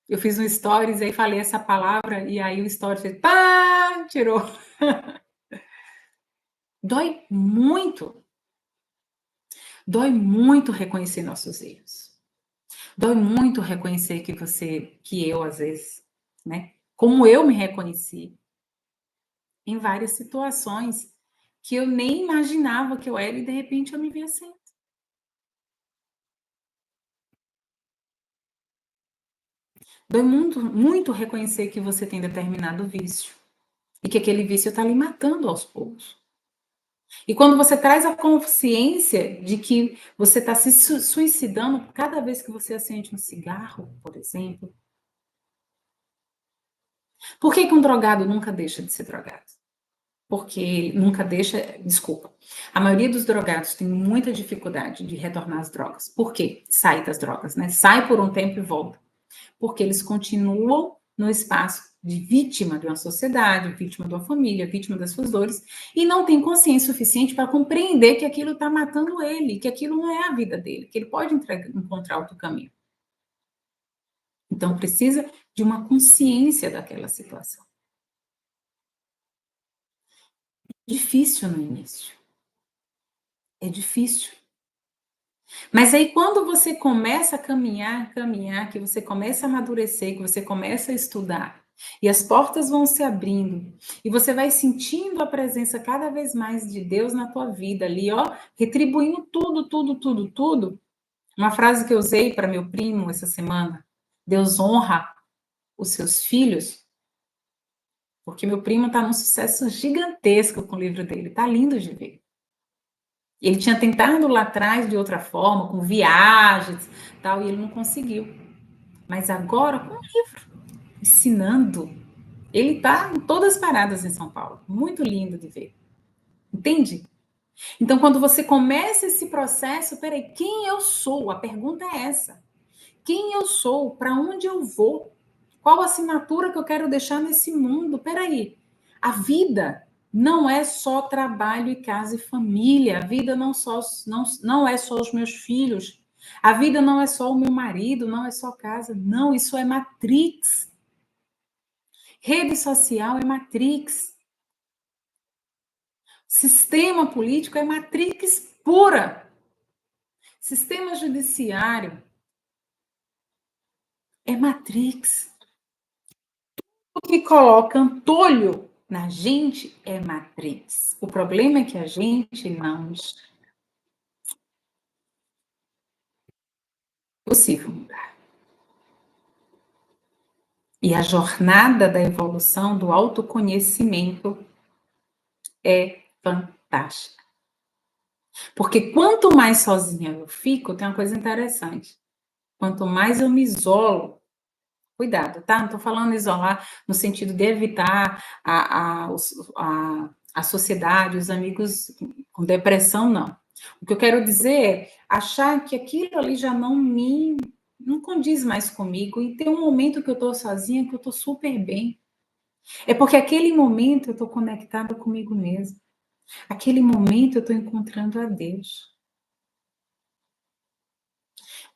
Eu fiz um stories aí falei essa palavra e aí o stories fez pá, tirou. Dói muito. Dói muito reconhecer nossos erros. Dói muito reconhecer que eu às vezes, né? Como eu me reconheci em várias situações que eu nem imaginava que eu era e de repente eu me vi assim. Dói muito, muito reconhecer que você tem determinado vício e que aquele vício está lhe matando aos poucos. E quando você traz a consciência de que você está se suicidando cada vez que você acende um cigarro, por exemplo. Por que um drogado nunca deixa de ser drogado? Porque nunca deixa, desculpa. A maioria dos drogados tem muita dificuldade de retornar às drogas. Por quê? Sai das drogas, né? Sai por um tempo e volta. Porque eles continuam no espaço de vítima de uma sociedade, vítima de uma família, vítima das suas dores, e não tem consciência suficiente para compreender que aquilo está matando ele, que aquilo não é a vida dele, que ele pode encontrar outro caminho. Então, precisa de uma consciência daquela situação. Difícil no início. É difícil. Mas aí, quando você começa a caminhar, caminhar, que você começa a amadurecer, que você começa a estudar, e as portas vão se abrindo, e você vai sentindo a presença cada vez mais de Deus na tua vida ali, ó, retribuindo tudo, tudo, tudo, tudo. Uma frase que eu usei para meu primo essa semana: Deus honra os seus filhos, porque meu primo está num sucesso gigantesco com o livro dele, tá lindo de ver. Ele tinha tentado lá atrás de outra forma, com viagens, tal, e ele não conseguiu. Mas agora, com o livro, ensinando, ele está em todas as paradas em São Paulo. Muito lindo de ver. Entende? Então, quando você começa esse processo, peraí, quem eu sou? A pergunta é essa. Quem eu sou? Para onde eu vou? Qual a assinatura que eu quero deixar nesse mundo? Peraí, a vida não é só trabalho e casa e família. A vida não é só os meus filhos. A vida não é só o meu marido, não é só casa. Não, isso é matrix. Rede social é matrix. Sistema político é matrix pura. Sistema judiciário é matrix. O que coloca antolho na gente é matrix. O problema é que a gente não é possível mudar. E a jornada da evolução, do autoconhecimento, é fantástica. Porque quanto mais sozinha eu fico, tem uma coisa interessante. Quanto mais eu me isolo, cuidado, tá? Não estou falando isolar no sentido de evitar a sociedade, os amigos com depressão, não. O que eu quero dizer é achar que aquilo ali já não condiz mais comigo e tem um momento que eu estou sozinha que eu estou super bem. É porque aquele momento eu estou conectada comigo mesma. Aquele momento eu estou encontrando a Deus.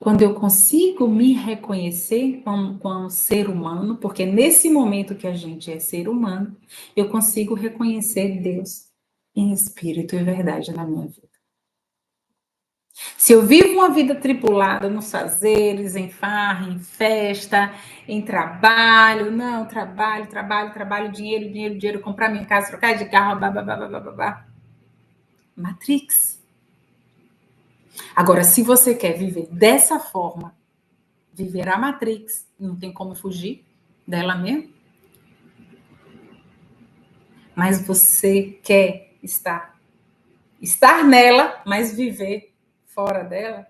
Quando eu consigo me reconhecer como ser humano, porque nesse momento que a gente é ser humano, eu consigo reconhecer Deus em espírito e verdade na minha vida. Se eu vivo uma vida tripulada nos fazeres, em farra, em festa, em trabalho, não, trabalho, dinheiro, comprar minha casa, trocar de carro, babá. Matrix. Agora, se você quer viver dessa forma, viver a Matrix, não tem como fugir dela mesmo, mas você quer estar nela, mas viver fora dela,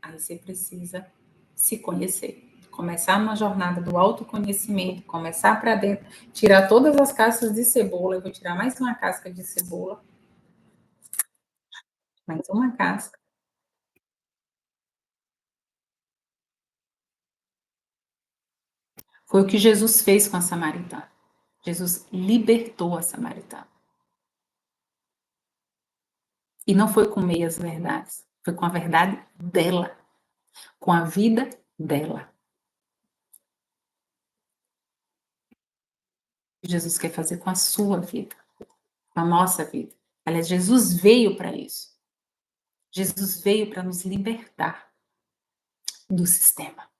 aí você precisa se conhecer. Começar uma jornada do autoconhecimento, começar para dentro, tirar todas as cascas de cebola. Eu vou tirar mais uma casca de cebola, mais uma casca. Foi o que Jesus fez com a samaritana. Jesus libertou a samaritana. E não foi com meias verdades, foi com a verdade dela, com a vida dela. Jesus quer fazer com a sua vida, com a nossa vida. Aliás, Jesus veio para isso. Jesus veio para nos libertar do sistema.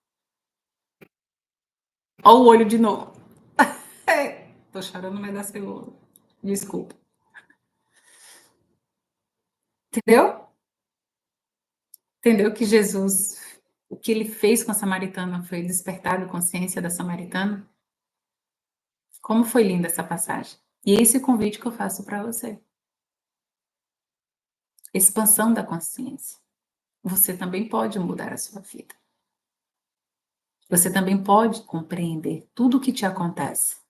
Olha o olho de novo. Tô chorando, mas dá cebola. Desculpa. Entendeu? Entendeu que Jesus, o que ele fez com a samaritana foi despertar a consciência da samaritana? Como foi linda essa passagem. E é esse o convite que eu faço para você. Expansão da consciência. Você também pode mudar a sua vida. Você também pode compreender tudo o que te acontece.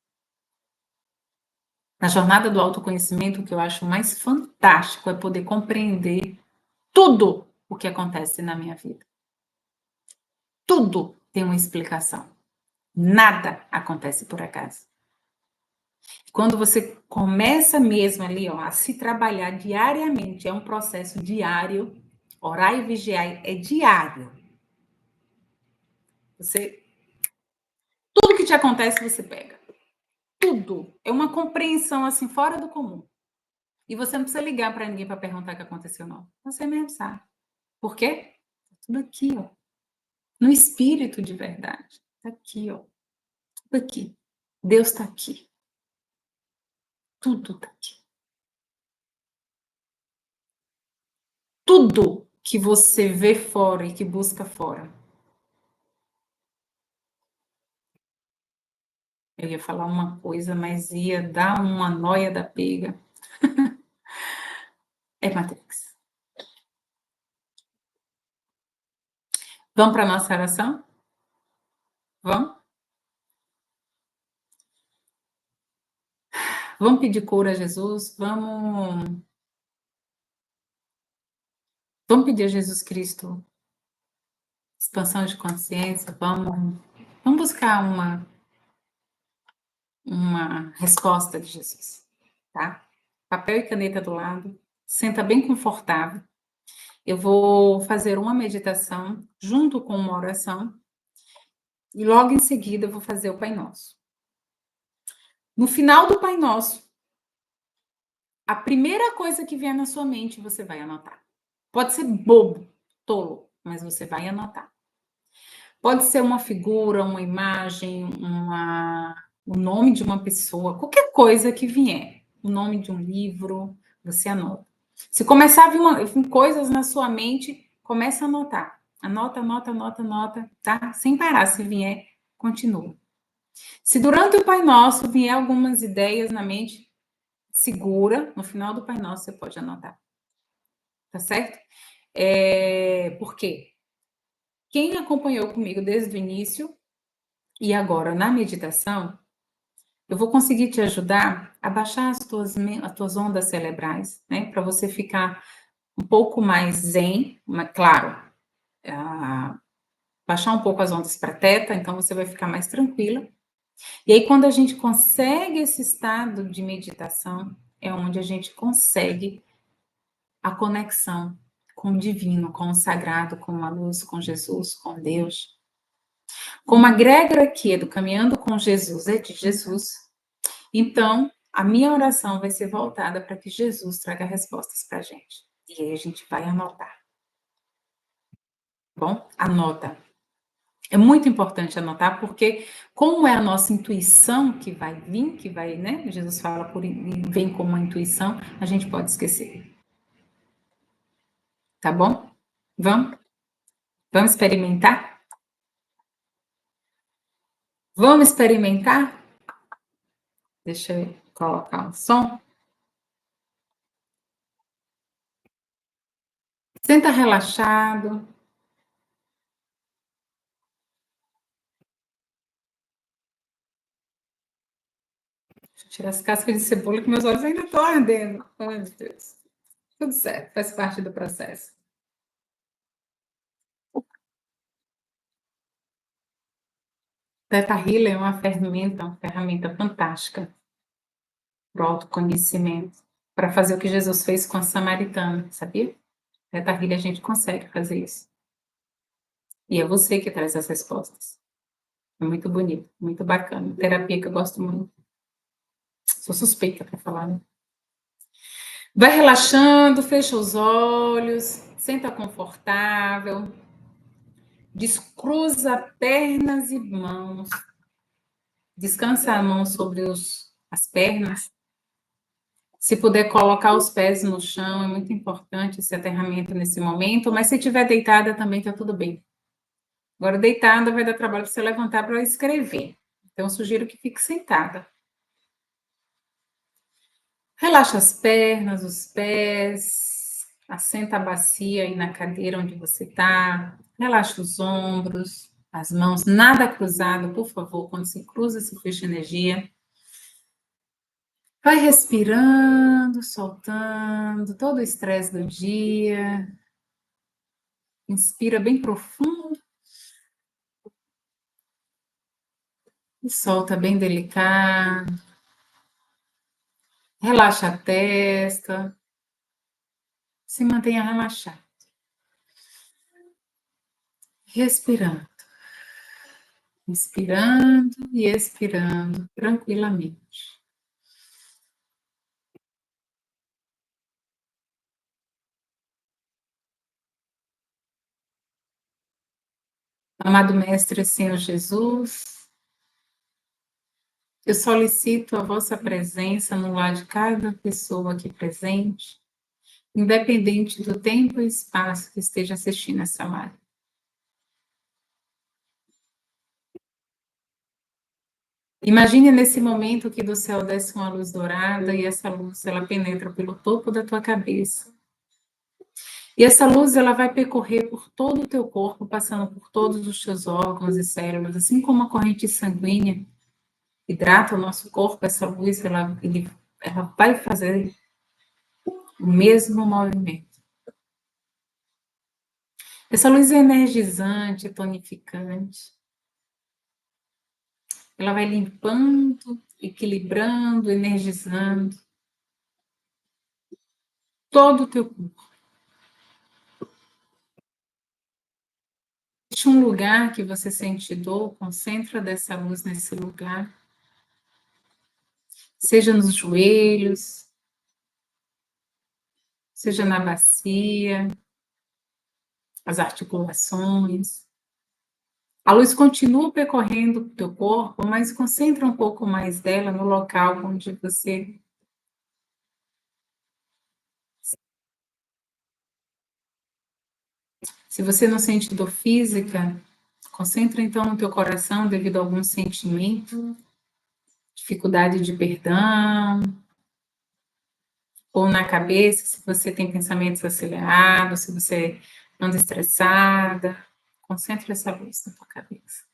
Na jornada do autoconhecimento, o que eu acho mais fantástico é poder compreender tudo o que acontece na minha vida. Tudo tem uma explicação. Nada acontece por acaso. Quando você começa mesmo ali, ó, a se trabalhar diariamente, é um processo diário, orar e vigiar é diário. Tudo que te acontece, você pega. Tudo. É uma compreensão assim fora do comum. E você não precisa ligar para ninguém para perguntar o que aconteceu, não. Você mesmo sabe. Por quê? Tá tudo aqui, ó. No espírito de verdade. Tá aqui, ó. Tudo aqui. Deus está aqui. Tudo está aqui. Tudo que você vê fora e que busca fora. Eu ia falar uma coisa, mas ia dar uma noia da pega. É Matrix. Vamos para a nossa oração? Vamos? Vamos pedir cura a Jesus? Vamos pedir a Jesus Cristo expansão de consciência? Vamos buscar uma resposta de Jesus, tá? Papel e caneta do lado, senta bem confortável. Eu vou fazer uma meditação junto com uma oração e logo em seguida eu vou fazer o Pai Nosso. No final do Pai Nosso, a primeira coisa que vier na sua mente você vai anotar. Pode ser bobo, tolo, mas você vai anotar. Pode ser uma figura, uma imagem, o nome de uma pessoa, qualquer coisa que vier. O nome de um livro, você anota. Se começar a vir coisas na sua mente, comece a anotar. Anota, tá? Sem parar. Se vier, continua. Se durante o Pai Nosso vier algumas ideias na mente, segura. No final do Pai Nosso, você pode anotar. Tá certo? Por quê? Quem acompanhou comigo desde o início e agora na meditação, eu vou conseguir te ajudar a baixar as tuas ondas cerebrais, né? Para você ficar um pouco mais zen, mas, claro, baixar um pouco as ondas para teta, então você vai ficar mais tranquila. E aí, quando a gente consegue esse estado de meditação, é onde a gente consegue a conexão com o divino, com o sagrado, com a luz, com Jesus, com Deus. Como a egrégora aqui é do Caminhando com Jesus, é de Jesus, então a minha oração vai ser voltada para que Jesus traga respostas para a gente. E aí a gente vai anotar. Bom, anota. É muito importante anotar, porque como é a nossa intuição que vai vir, que vai, né? Jesus fala vem como uma intuição, a gente pode esquecer. Tá bom? Vamos? Vamos experimentar? Vamos experimentar? Deixa eu colocar um som. Senta relaxado. Deixa eu tirar as cascas de cebola, que meus olhos ainda estão ardendo. Ai, meu Deus. Tudo certo, faz parte do processo. Theta Healing é uma ferramenta fantástica para o autoconhecimento, para fazer o que Jesus fez com a samaritana, sabia? Theta Healing a gente consegue fazer isso. E é você que traz as respostas. É muito bonito, muito bacana. Terapia que eu gosto muito. Sou suspeita para falar, né? Vai relaxando, fecha os olhos, senta confortável, descruza pernas e mãos, descansa a mão sobre as pernas. Se puder colocar os pés no chão, é muito importante esse aterramento nesse momento, mas se estiver deitada também está tudo bem. Agora, deitada vai dar trabalho para você levantar para escrever. Então, eu sugiro que fique sentada. Relaxa as pernas, os pés, assenta a bacia aí na cadeira onde você está, relaxa os ombros, as mãos, nada cruzado, por favor, quando se cruza, se fecha energia. Vai respirando, soltando todo o estresse do dia. Inspira bem profundo e solta bem delicado. Relaxa a testa, se mantenha relaxado. Respirando. Inspirando e expirando tranquilamente. Amado Mestre Senhor Jesus, eu solicito a vossa presença no lar de cada pessoa aqui presente, independente do tempo e espaço que esteja assistindo essa live. Imagine nesse momento que do céu desce uma luz dourada e essa luz ela penetra pelo topo da tua cabeça. E essa luz ela vai percorrer por todo o teu corpo, passando por todos os teus órgãos e células, assim como a corrente sanguínea hidrata o nosso corpo, essa luz ela vai fazer o mesmo movimento. Essa luz é energizante, tonificante. Ela vai limpando, equilibrando, energizando todo o teu corpo. Existe um lugar que você sente dor, concentra dessa luz nesse lugar. Seja nos joelhos, seja na bacia, as articulações. A luz continua percorrendo o teu corpo, mas concentra um pouco mais dela no local onde você. Se você não sente dor física, concentra então no teu coração devido a algum sentimento, dificuldade de perdão, ou na cabeça, se você tem pensamentos acelerados, se você anda estressada, concentra essa luz na tua cabeça.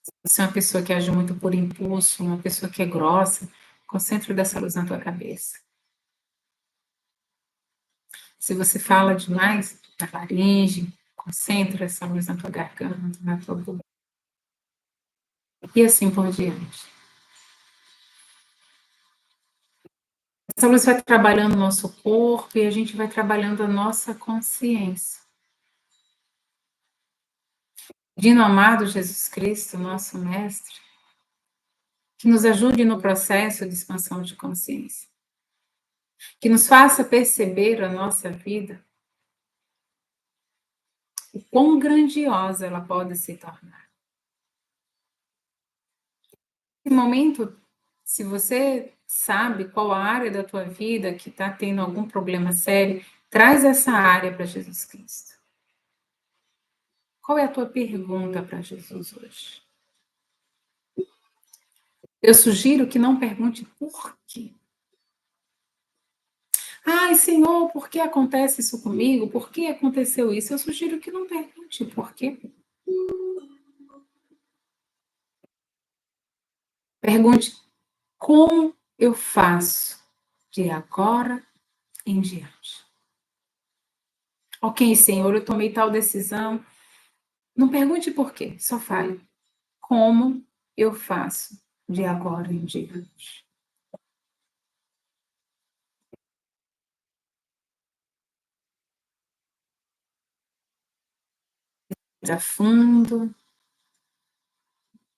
Se você é uma pessoa que age muito por impulso, uma pessoa que é grossa, concentra dessa luz na tua cabeça. Se você fala demais, na laringe, concentra essa luz na tua garganta, na tua boca. E assim por diante. Essa luz vai trabalhando o nosso corpo e a gente vai trabalhando a nossa consciência. Pedindo ao amado Jesus Cristo, nosso Mestre, que nos ajude no processo de expansão de consciência, que nos faça perceber a nossa vida, o quão grandiosa ela pode se tornar. Nesse momento, se você sabe qual a área da tua vida que está tendo algum problema sério, traz essa área para Jesus Cristo. Qual é a tua pergunta para Jesus hoje? Eu sugiro que não pergunte por quê. Ai, Senhor, por que acontece isso comigo? Por que aconteceu isso? Eu sugiro que não pergunte por quê. Pergunte como eu faço de agora em diante. Ok, Senhor, eu tomei tal decisão. Não pergunte por quê, só fale. Como eu faço de agora em diante? Respira fundo,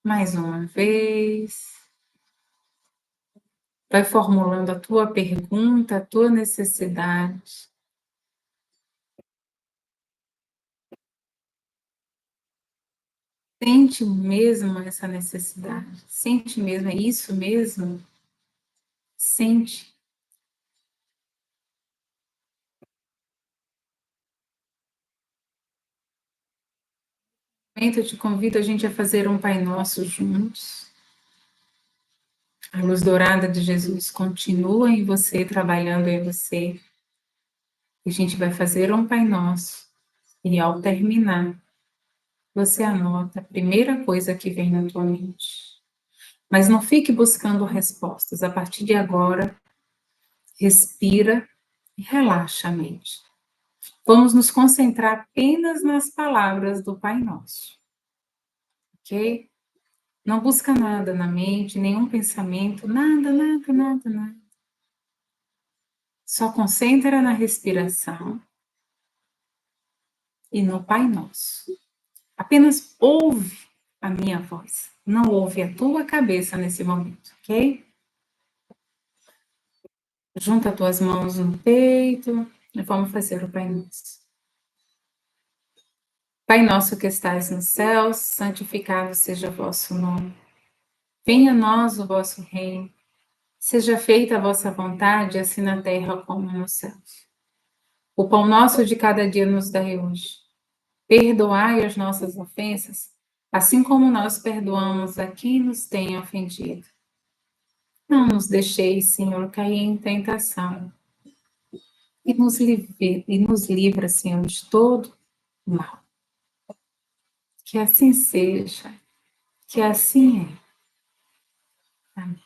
mais uma vez. Vai formulando a tua pergunta, a tua necessidade. Sente mesmo essa necessidade. Sente mesmo, é isso mesmo? Sente. Eu te convido a gente a fazer um Pai Nosso juntos. A luz dourada de Jesus continua em você, trabalhando em você. E a gente vai fazer um Pai Nosso. E ao terminar, você anota a primeira coisa que vem na tua mente. Mas não fique buscando respostas. A partir de agora, respira e relaxa a mente. Vamos nos concentrar apenas nas palavras do Pai Nosso. Ok? Não busca nada na mente, nenhum pensamento, nada, nada, nada, nada. Só concentra na respiração e no Pai Nosso. Apenas ouve a minha voz. Não ouve a tua cabeça nesse momento, ok? Junta as tuas mãos no peito e vamos fazer o Pai Nosso. Pai nosso que estais nos céus, santificado seja o vosso nome. Venha a nós o vosso reino. Seja feita a vossa vontade, assim na terra como nos céus. O pão nosso de cada dia nos dai hoje. Perdoai as nossas ofensas, assim como nós perdoamos a quem nos tem ofendido. Não nos deixeis, Senhor, cair em tentação, e nos livra, Senhor, de todo mal. Que assim seja, que assim é. Amém.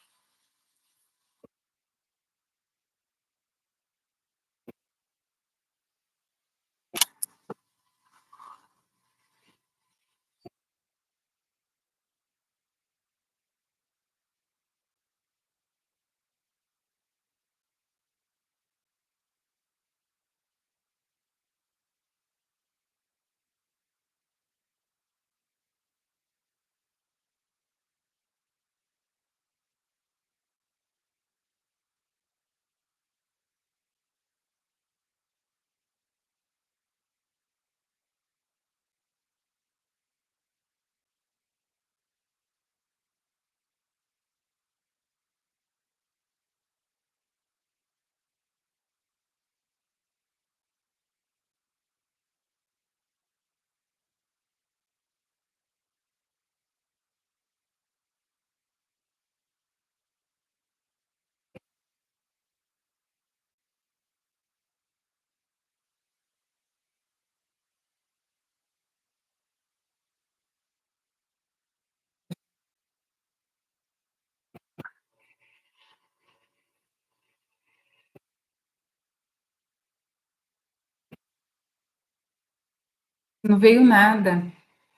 Não veio nada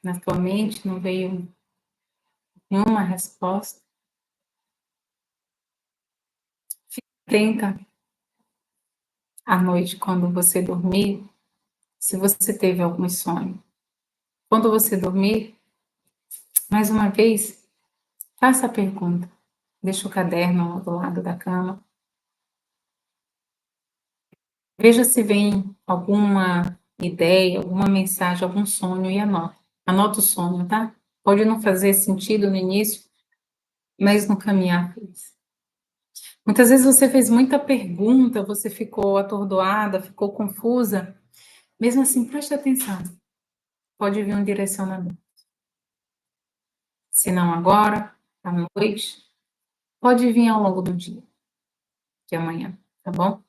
na tua mente, não veio nenhuma resposta. Tenta, à noite, quando você dormir, se você teve algum sonho. Quando você dormir, mais uma vez, faça a pergunta. Deixa o caderno do lado da cama. Veja se vem alguma ideia, alguma mensagem, algum sonho e anota. Anota o sonho, tá? Pode não fazer sentido no início, mas no caminhar fez. Muitas vezes você fez muita pergunta, você ficou atordoada, ficou confusa. Mesmo assim, preste atenção. Pode vir um direcionamento. Se não agora, à noite, pode vir ao longo do dia, de amanhã, tá bom?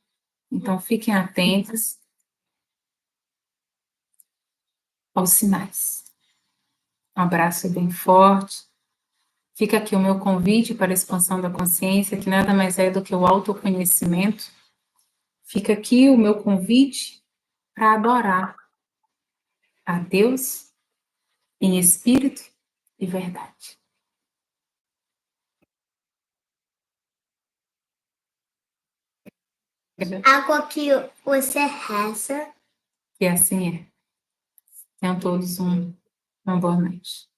Então, fiquem atentos aos sinais. Um abraço bem forte. Fica aqui o meu convite para a expansão da consciência, que nada mais é do que o autoconhecimento. Fica aqui o meu convite para adorar a Deus em espírito e verdade. Algo que você reza. E assim é. Tenham todos uma boa noite.